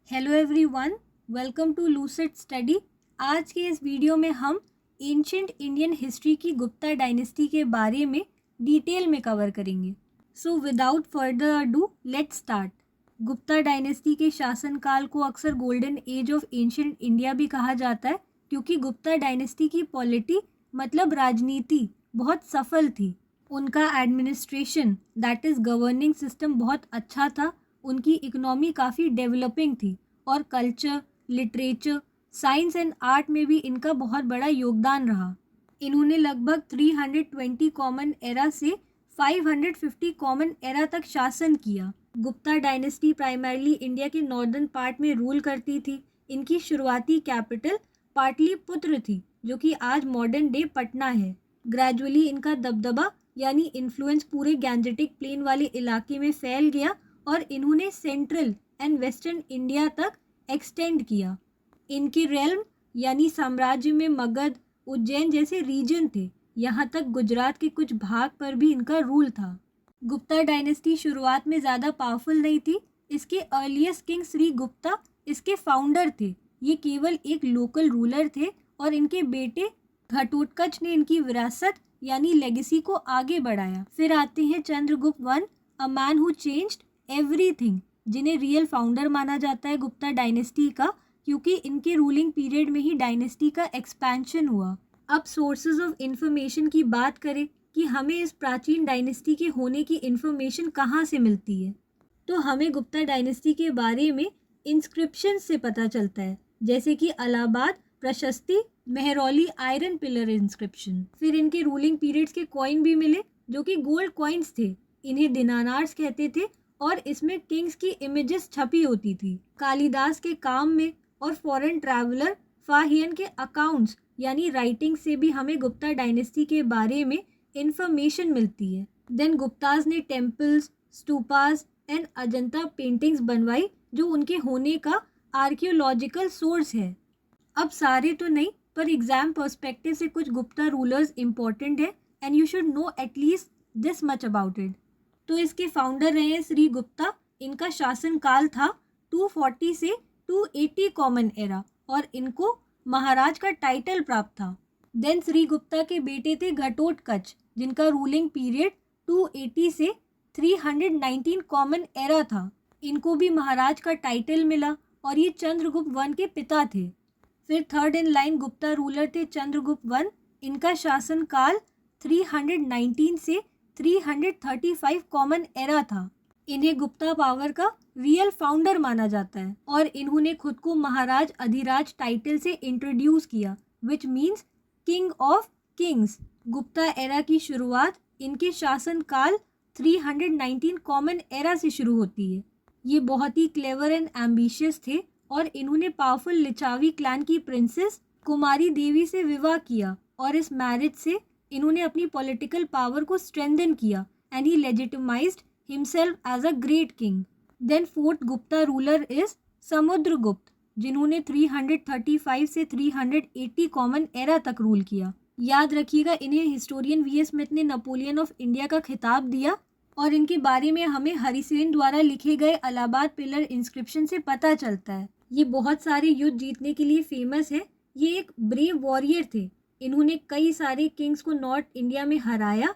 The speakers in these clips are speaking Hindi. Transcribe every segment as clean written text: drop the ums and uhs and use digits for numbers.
Hello everyone, welcome to lucid study. आज के इस वीडियो में हम एंशिएंट इंडियन हिस्ट्री की गुप्ता डायनेस्टी के बारे में डिटेल में कवर करेंगे। So without further ado let's start. Gupta dynasty के शासनकाल को अक्सर golden age of ancient India भी कहा जाता है, क्योंकि गुप्ता डायनेस्टी की पॉलिटी मतलब राजनीति बहुत सफल थी। उनका administration that is governing system बहुत अच्छा था। उनकी इकोनॉमी काफ़ी डेवलपिंग थी और culture, literature, science and art में भी इनका बहुत बड़ा योगदान रहा। इन्होंने लगभग 320 कॉमन एरा से 550 कॉमन एरा तक शासन किया। गुप्ता डायनेस्टी प्राइमरली इंडिया के नॉर्दर्न पार्ट में रूल करती थी। इनकी शुरुआती कैपिटल पाटलिपुत्र थी, जो कि आज मॉडर्न डे पटना है। ग्रेजुअली इनका दबदबा यानी इन्फ्लुएंस पूरे गैंजेटिक प्लेन वाले इलाके में फैल गया और इन्होंने सेंट्रल एंड वेस्टर्न इंडिया तक एक्सटेंड किया। इनके रेल्म यानी साम्राज्य में मगध, उज्जैन जैसे रीजन थे। यहाँ तक गुजरात के कुछ भाग पर भी इनका रूल था। गुप्ता डायनेस्टी शुरुआत में ज़्यादा पावरफुल नहीं थी। इसके अर्लीस्ट किंग श्री गुप्ता इसके फाउंडर थे। ये केवल एक लोकल रूलर थे और इनके बेटे घटोत्कच ने इनकी विरासत यानी लेगेसी को आगे बढ़ाया। फिर आते हैं Chandragupta one, a man who changed everything, जिन्हें रियल फाउंडर माना जाता है गुप्ता डायनेस्टी का, क्योंकि इनके रूलिंग पीरियड में ही डायनेस्टी का एक्सपेंशन हुआ। अब सोर्सेज ऑफ इंफॉर्मेशन की बात करें कि हमें इस प्राचीन डायनेस्टी के होने की इंफॉर्मेशन कहाँ से मिलती है, तो हमें गुप्ता डायनेस्टी के बारे में इंस्क्रिप्शन से पता चलता है, जैसे कि इलाहाबाद प्रशस्ति, मेहरौली आयरन पिलर इंस्क्रिप्शन। फिर इनके रूलिंग पीरियड्स के कॉइन भी मिले, जो कि गोल्ड कॉइन्स थे। इन्हें दिनानार्स कहते थे और इसमें किंग्स की इमेजेस छपी होती थी। कालिदास के काम में और फॉरेन ट्रैवलर फाहियन के अकाउंट्स यानी राइटिंग से भी हमें गुप्ता डायनेस्टी के बारे में इंफॉर्मेशन मिलती है। देन गुप्ताज ने temples, stupas and Ajanta paintings बनवाई, जो उनके होने का आर्कियोलॉजिकल सोर्स है। अब सारे तो नहीं, पर एग्जाम पर्सपेक्टिव से कुछ गुप्ता रूलर्स इंपॉर्टेंट है and you should know at least this much about it. तो इसके फाउंडर रहे हैं श्री गुप्ता। इनका शासनकाल था 240 से 280 कॉमन एरा और इनको महाराज का टाइटल प्राप्त था। देन श्री गुप्ता के बेटे थे घटोत्कच, जिनका रूलिंग पीरियड 280 से 319 कॉमन एरा था। इनको भी महाराज का टाइटल मिला और ये चंद्रगुप्त वन के पिता थे। फिर third in line Gupta ruler थे चंद्रगुप्त वन। इनका शासनकाल 319 से 335 कॉमन एरा था। इन्हें गुप्ता पावर का रियल फाउंडर माना जाता है और इन्होंने खुद को महाराज अधिराज टाइटल से इंट्रोड्यूस किया, which means king of Kings. Gupta era की शुरुआत इनके शासनकाल 319 कॉमन एरा से शुरू होती है। ये बहुत ही क्लेवर एंड एम्बिशियस थे और इन्होंने पावरफुल लिचावी क्लैन की प्रिंसेस कुमारी देवी से विवाह किया और इस मैरिज से इन्होंने अपनी पॉलिटिकल पावर को स्ट्रेंथन किया and he legitimised himself as a great king. Then fourth Gupta ruler is Samudragupta, जिन्होंने 335 से 380 कॉमन एरा तक रूल किया। याद रखिएगा, इन्हें हिस्टोरियन वी.एस. स्मिथ ने नेपोलियन ऑफ इंडिया का खिताब दिया और इनके बारे में हमें हरिसेन द्वारा लिखे गए इलाहाबाद पिलर इंस्क्रिप्शन से पता चलता है। ये बहुत सारे युद्ध जीतने के लिए फेमस है। ये एक ब्रेव वॉरियर थे। इन्होंने कई सारे किंग्स को नॉर्थ इंडिया में हराया,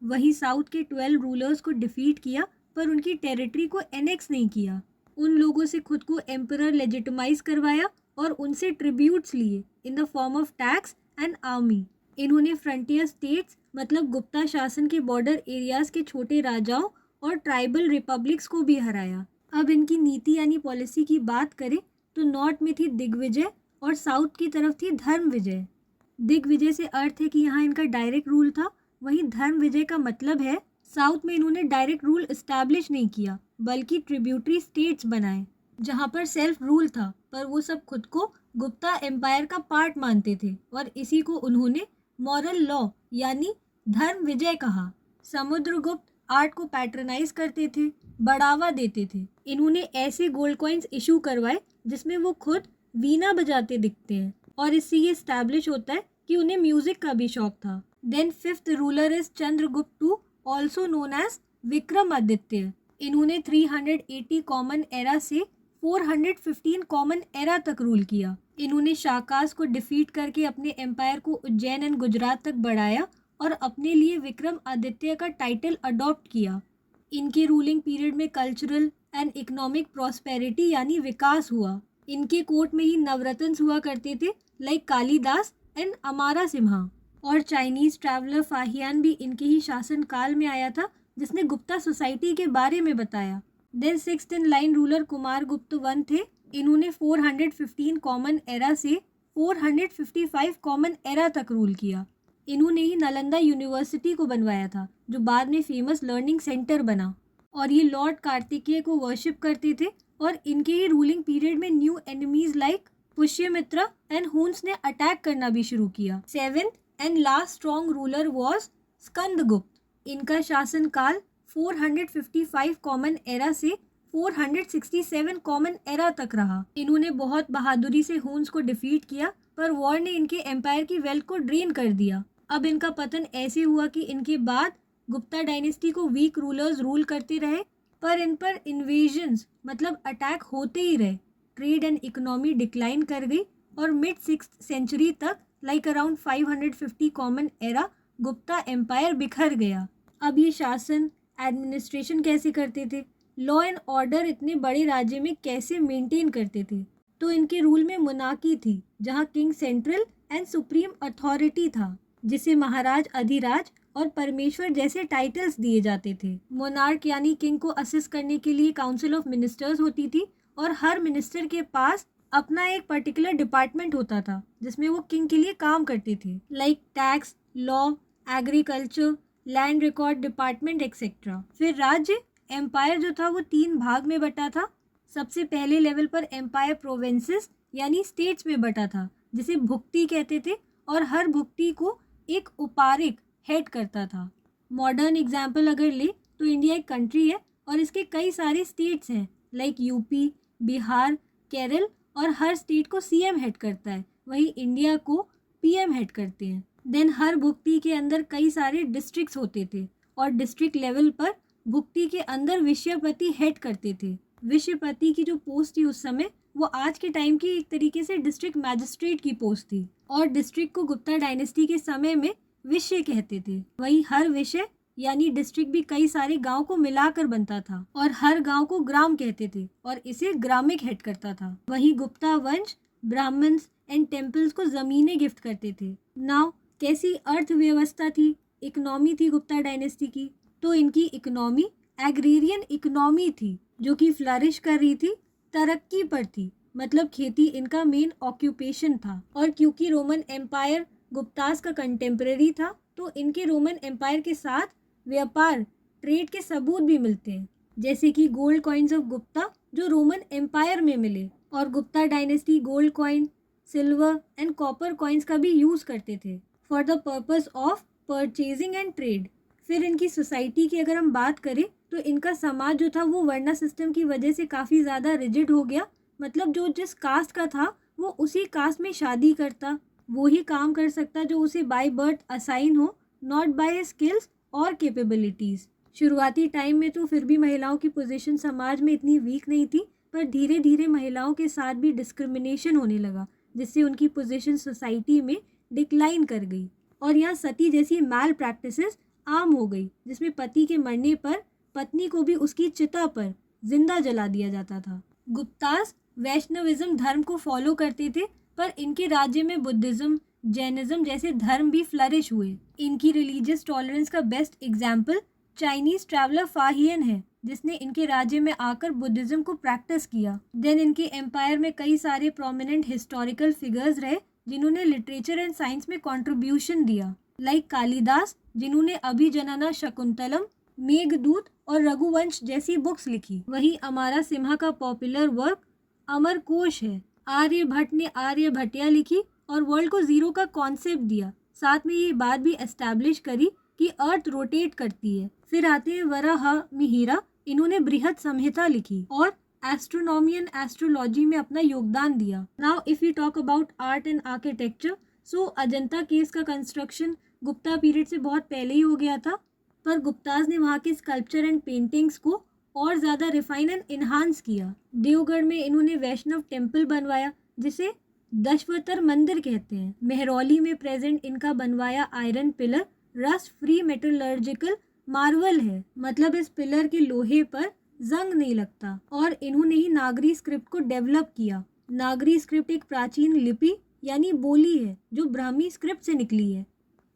वहीं साउथ के 12 रूलर्स को डिफीट किया, पर उनकी टेरिटरी को एनेक्स नहीं किया। उन लोगों से खुद को एम्परर लेजिटिमाइज करवाया और उनसे ट्रिब्यूट्स लिए in the form of tax and army. इन्होंने फ्रंटियर स्टेट्स मतलब गुप्ता शासन के बॉर्डर एरियाज के छोटे राजाओं और ट्राइबल रिपब्लिक्स को भी हराया। अब इनकी नीति यानी पॉलिसी की बात करें तो नॉर्थ में थी दिग्विजय और साउथ की तरफ थी धर्म विजय। दिग्विजय से अर्थ है कि यहाँ इनका डायरेक्ट रूल था, वहीं धर्म विजय का मतलब है साउथ में इन्होंने डायरेक्ट रूल इस्टेब्लिश नहीं किया, बल्कि ट्रिब्यूटरी स्टेट्स बनाए जहाँ पर सेल्फ रूल था, पर वो सब खुद को गुप्ता एम्पायर का पार्ट मानते थे और इसी को उन्होंने मॉरल लॉ यानी धर्म विजय कहा। समुद्रगुप्त आर्ट को पैट्रनाइज करते थे, बढ़ावा देते थे। इन्होंने ऐसे गोल्ड कॉइन्स इशू करवाए जिसमें वो खुद वीणा बजाते दिखते हैं और इससे ये स्टैब्लिश होता है कि उन्हें म्यूजिक का भी शौक था। Then fifth ruler is Chandragupta two, also known as Vikramaditya. इन्होंने 380 कॉमन एरा से 415 कॉमन एरा तक रूल किया। इन्होंने शाकास को डिफीट करके अपने एम्पायर को उज्जैन एंड गुजरात तक बढ़ाया और अपने लिए विक्रम आदित्य का टाइटल अडॉप्ट किया। इनके रूलिंग पीरियड में कल्चरल एंड इकोनॉमिक प्रॉस्पेरिटी यानी विकास हुआ। इनके कोर्ट में ही नवरत्न हुआ करते थे लाइक कालिदास एंड अमारा सिम्हा। और चाइनीज ट्रैवलर फाहियान भी इनके ही शासन काल में आया था, जिसने गुप्ता सोसाइटी के बारे में बताया। Then 6th in line ruler Kumar Gupta one थे। इन्होंने 415 कॉमन एरा से 455 कॉमन एरा तक रूल किया। इन्होंने ही नालंदा यूनिवर्सिटी को बनवाया था, जो बाद में फेमस लर्निंग सेंटर बना। और ये लॉर्ड कार्तिकेय को वर्शिप करते थे। और इनके ही रूलिंग पीरियड में new enemies like Pushyamitra and Hund's ने अटैक करना भी शुरू किया। 7th and last strong ruler was Skandagupta. इनका शासन काल 455 कॉमन एरा से 467 कॉमन एरा तक रहा। इन्होंने बहुत बहादुरी से हुन्स को डिफीट किया, पर वॉर ने इनके एम्पायर की वेल्थ को ड्रेन कर दिया। अब इनका पतन ऐसे हुआ कि इनके बाद गुप्ता डायनेस्टी को वीक रूलर्स रूल करते रहे, पर इन पर इन्वेजन्स मतलब अटैक होते ही रहे। ट्रेड एंड इकोनॉमी डिक्लाइन कर गई और मिड 6th सेंचुरी तक like around 550 common era Gupta empire बिखर गया। अब ये शासन एडमिनिस्ट्रेशन कैसे करते थे, लॉ एंड ऑर्डर इतने बड़े राज्य में कैसे मेंटेन करते थे? तो इनके रूल में मोनार्की थी, जहाँ king central and supreme authority था, जिसे महाराज अधिराज और परमेश्वर जैसे टाइटल्स दिए जाते थे। मोनार्क यानी किंग को असिस्ट करने के लिए काउंसिल ऑफ मिनिस्टर्स होती थी और हर मिनिस्टर के पास अपना एक पर्टिकुलर डिपार्टमेंट होता था, जिसमें वो किंग के लिए काम करते थे, like tax, law, agriculture, land record department etcetera. फिर राज्य एम्पायर जो था वो 3 भाग में बटा था। सबसे पहले लेवल पर एम्पायर प्रोविंसेस यानी स्टेट्स में बटा था, जिसे भुक्ति कहते थे, और हर भुक्ति को एक उपारिक हेड करता था। मॉडर्न एग्जाम्पल अगर ले तो इंडिया एक कंट्री है और इसके कई सारे स्टेट्स हैं लाइक यूपी, बिहार, केरल, और हर स्टेट को सीएम हेड करता है, वही इंडिया को पीएम हेड करते हैं। देन हर भुक्ति के अंदर कई सारे डिस्ट्रिक्ट्स होते थे और डिस्ट्रिक्ट लेवल पर भुक्ति के अंदर विषयपति हेड करते थे। विषयपति की जो पोस्ट थी उस समय वो आज के टाइम की एक तरीके से डिस्ट्रिक्ट मैजिस्ट्रेट की पोस्ट थी। और डिस्ट्रिक्ट को गुप्ता डायनेस्टी के समय में विषय कहते थे। वहीं हर विषय यानी डिस्ट्रिक्ट भी कई सारे गांव को मिलाकर बनता था और हर गांव को ग्राम कहते थे और इसे ग्रामिक हेड करता था। वहीं गुप्ता वंश ब्राह्मण्स एंड टेम्पल्स को जमीनें गिफ्ट करते थे। नाउ कैसी अर्थव्यवस्था थी, इकोनॉमी थी गुप्ता डायनेस्टी की? तो इनकी इकोनॉमी एग्रेरियन इकोनॉमी थी, जो कि फ्लरिश कर रही थी, तरक्की पर थी, मतलब खेती इनका मेन ऑक्यूपेशन था। और क्योंकि रोमन एम्पायर गुप्तास का कंटेम्पररी था, तो इनके रोमन एम्पायर के साथ व्यापार ट्रेड के सबूत भी मिलते हैं, जैसे कि गोल्ड कॉइन्स ऑफ गुप्ता जो रोमन एम्पायर में मिले। और Gupta dynasty gold coin, silver and copper coins का भी यूज़ करते थे for the purpose of purchasing and trade. फिर इनकी सोसाइटी की अगर हम बात करें तो इनका समाज जो था वो वर्ना सिस्टम की वजह से काफ़ी ज़्यादा रिजिड हो गया, मतलब जो जिस कास्ट का था वो उसी कास्ट में शादी करता, वो ही काम कर सकता जो उसे बाय बर्थ असाइन हो, नॉट बाय स्किल्स और कैपेबिलिटीज़। शुरुआती टाइम में तो फिर भी महिलाओं की पोजीशन समाज में इतनी वीक नहीं थी, पर धीरे धीरे महिलाओं के साथ भी डिस्क्रिमिनेशन होने लगा, जिससे उनकी पोजीशन सोसाइटी में डिक्लाइन कर गई। और यहाँ सती जैसी मैल प्रैक्टिसेस आम हो गई, जिसमें पति के मरने पर पत्नी को भी उसकी चिता पर जिंदा जला दिया जाता था। गुप्तास वैष्णविज्म धर्म को फॉलो करते थे, पर इनके राज्य में बुद्धिज्म, जैनिज्म जैसे धर्म भी फ्लरिश हुए। इनकी रिलीजियस टॉलरेंस का बेस्ट एग्जाम्पल चाइनीज ट्रैवलर फाहियन है, जिसने इनके राज्य में आकर बुद्धिज्म को प्रैक्टिस किया। देन इनके एम्पायर में कई सारे प्रोमिनेंट हिस्टोरिकल फिगर्स रहे जिन्होंने लिटरेचर एंड साइंस में कंट्रीब्यूशन दिया, लाइक कालिदास जिन्होंने अभिजनना शकुंतलम, मेघदूत और रघुवंश जैसी बुक्स लिखी। वहीं अमारा सिम्हा का पॉपुलर वर्क अमरकोश है। आर्यभट्ट ने आर्यभट्टिया लिखी और वर्ल्ड को जीरो का कॉन्सेप्ट दिया, साथ में ये बात भी एस्टैब्लिश करी कि अर्थ रोटेट करती है। फिर आते हैं वराहमिहिर, इन्होंने बृहद संहिता लिखी और एस्ट्रोनॉमी एंड एस्ट्रोलॉजी में अपना योगदान दिया। Now if you talk about art and architecture, so Ajanta caves का कंस्ट्रक्शन गुप्ता पीरियड से बहुत पहले ही हो गया था, पर गुप्ताज ने वहाँ के स्कल्पचर एंड पेंटिंग्स को और ज़्यादा रिफाइन एंड इन्हांस किया। देवगढ़ में इन्होंने वैष्णव टेम्पल बनवाया जिसे दशवतर मंदिर कहते हैं। मेहरौली में प्रेजेंट इनका बनवाया iron pillar rust free metallurgical Marvel है, मतलब इस पिलर के लोहे पर जंग नहीं लगता। और इन्होंने ही नागरी स्क्रिप्ट को डेवलप किया। नागरी स्क्रिप्ट एक प्राचीन लिपि यानी बोली है जो ब्राह्मी स्क्रिप्ट से निकली है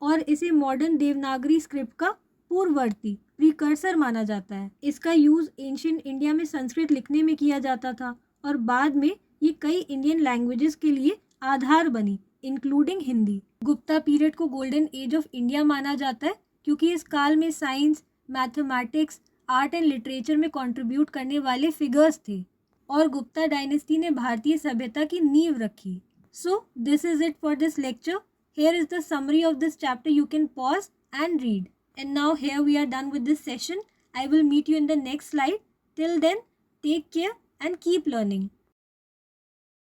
और इसे मॉडर्न देवनागरी स्क्रिप्ट का पूर्ववर्ती प्रीकर्सर माना जाता है। इसका यूज एंशिएंट इंडिया में संस्कृत लिखने में किया जाता था और बाद में ये कई इंडियन लैंग्वेजेस के लिए आधार बनी, इंक्लूडिंग हिंदी। गुप्ता पीरियड को गोल्डन एज ऑफ इंडिया माना जाता है क्योंकि इस काल में science, mathematics, art and literature में कंट्रीब्यूट करने वाले फिगर्स थे और गुप्ता डायनेस्टी ने भारतीय सभ्यता की नींव रखी। So this is it for this lecture. Here is the summary of this chapter. You can pause and read. And now here we are done with this session. I will meet you in the next slide. Till then, take care and keep learning.